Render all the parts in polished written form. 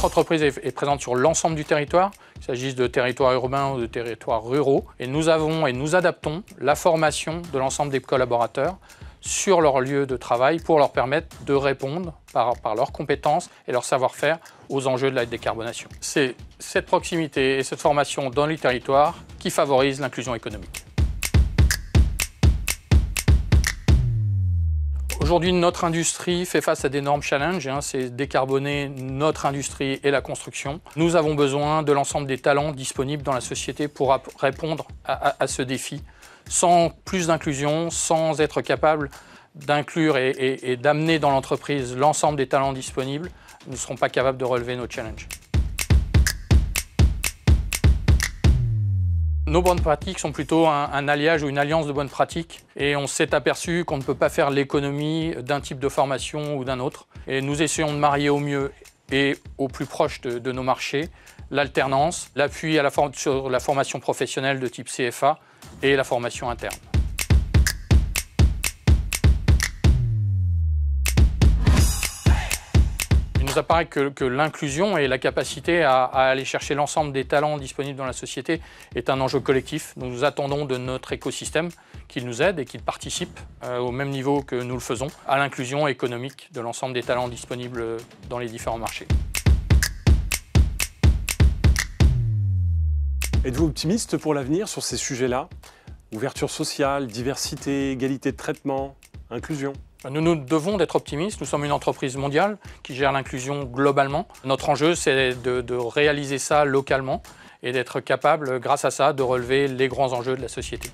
Notre entreprise est présente sur l'ensemble du territoire, qu'il s'agisse de territoires urbains ou de territoires ruraux. Et nous avons et nous adaptons la formation de l'ensemble des collaborateurs sur leur lieu de travail pour leur permettre de répondre par leurs compétences et leur savoir-faire aux enjeux de la décarbonation. C'est cette proximité et cette formation dans les territoires qui favorisent l'inclusion économique. Aujourd'hui, notre industrie fait face à d'énormes challenges, c'est décarboner notre industrie et la construction. Nous avons besoin de l'ensemble des talents disponibles dans la société pour répondre à ce défi. Sans plus d'inclusion, sans être capable d'inclure et d'amener dans l'entreprise l'ensemble des talents disponibles, nous ne serons pas capables de relever nos challenges. Nos bonnes pratiques sont plutôt un alliage ou une alliance de bonnes pratiques et on s'est aperçu qu'on ne peut pas faire l'économie d'un type de formation ou d'un autre. Et nous essayons de marier au mieux et au plus proche de nos marchés l'alternance, l'appui sur la formation professionnelle de type CFA et la formation interne. Il nous apparaît que l'inclusion et la capacité à aller chercher l'ensemble des talents disponibles dans la société est un enjeu collectif. Nous attendons de notre écosystème qu'il nous aide et qu'il participe au même niveau que nous le faisons à l'inclusion économique de l'ensemble des talents disponibles dans les différents marchés. Êtes-vous optimiste pour l'avenir sur ces sujets-là? Ouverture sociale, diversité, égalité de traitement, inclusion? Nous devons d'être optimistes. Nous sommes une entreprise mondiale qui gère l'inclusion globalement. Notre enjeu, c'est de réaliser ça localement et d'être capable, grâce à ça, de relever les grands enjeux de la société.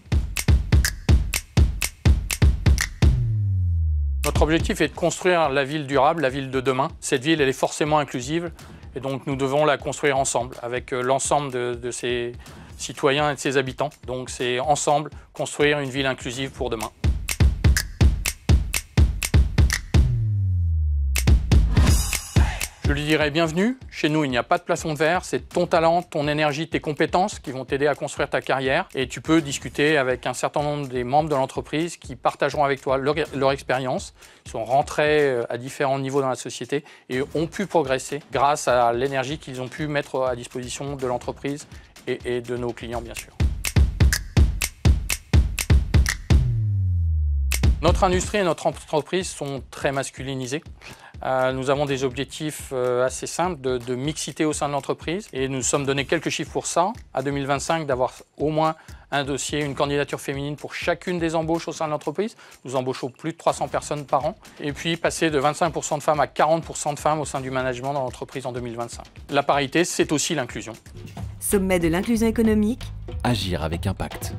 Notre objectif est de construire la ville durable, la ville de demain. Cette ville, elle est forcément inclusive et donc nous devons la construire ensemble avec l'ensemble de ses citoyens et de ses habitants. Donc c'est ensemble construire une ville inclusive pour demain. Je lui dirais bienvenue. Chez nous, il n'y a pas de plafond de verre. C'est ton talent, ton énergie, tes compétences qui vont t'aider à construire ta carrière. Et tu peux discuter avec un certain nombre des membres de l'entreprise qui partageront avec toi leur expérience. Ils sont rentrés à différents niveaux dans la société et ont pu progresser grâce à l'énergie qu'ils ont pu mettre à disposition de l'entreprise et de nos clients, bien sûr. Notre industrie et notre entreprise sont très masculinisées. Nous avons des objectifs assez simples de mixité au sein de l'entreprise et nous nous sommes donné quelques chiffres pour ça. À 2025, d'avoir au moins un dossier, une candidature féminine pour chacune des embauches au sein de l'entreprise. Nous embauchons plus de 300 personnes par an. Et puis passer de 25% de femmes à 40% de femmes au sein du management dans l'entreprise en 2025. La parité, c'est aussi l'inclusion. Sommet de l'inclusion économique. Agir avec impact.